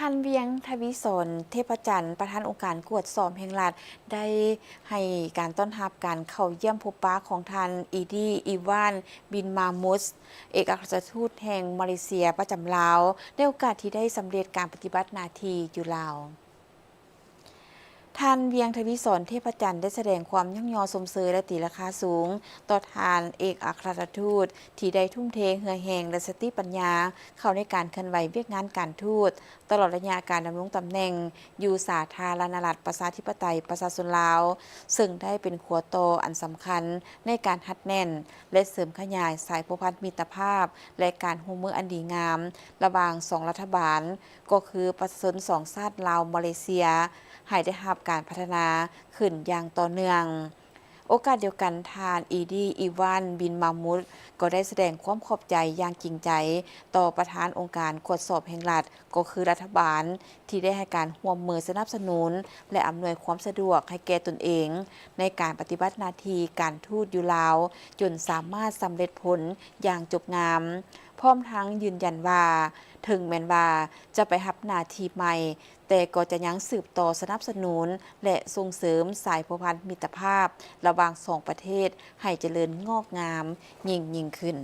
านเวียงทวีสนเทพจันทร์ประธานองค์การกวดสอบแห่งรัฐได้ให้การต้อนรับการเข้าเยี่ยมพบปะของท่านอีดีอีวานบินมามุสเอกอัครราชทูตแห่งมาเลเซียประจำลาวในโอกาสที่ได้สำเร็จการปฏิบัติหน้าที่อยู่ลาวท่านเวียงทวีสนเทพจันทร์ได้แสดงความยั่งยอสมเสยและตีราคาสูงต่อทานเอกอัครราชทูตที่ได้ทุ่มเทเหือแหงและสติปัญญาเข้าในการเคลื่อนไหวเวียกงานการทูตตลอดระยะการดำรงตำแหน่งอยู่สาธารณรัฐประชาธิปไตยประชาชนลาวซึ่งได้เป็นขัวโตอันสำคัญในการหัดแน่นและเสริมขยายสายผูกพันมิตรภาพและการร่วมมืออันดีงามระหว่างสองรัฐบาลก็คือประชาชนสองชาติลาวมาเลเซียให้ได้รับการพัฒนาขึ้นอย่างต่อเนื่องโอกาสเดียวกันทานอีดีอีวานบินมามุดก็ได้แสดงความขอบใจอย่างจริงใจต่อประธานองค์การกวดสอบแห่งรัฐก็คือรัฐบาลที่ได้ให้การร่วมมือสนับสนุนและอำนวยความสะดวกให้แก่ตนเองในการปฏิบัติหน้าที่การทูตอยู่ลาวจนสามารถสำเร็จผลอย่างจบงามพร้อมทั้งยืนยันว่าถึงแม้ว่าจะไปรับหน้าที่ใหม่แต่ก็จะยังสืบต่อสนับสนุนและส่งเสริมสายผูกพันมิตรภาพระหว่างสองประเทศให้เจริญงอกงามยิ่งขึ้น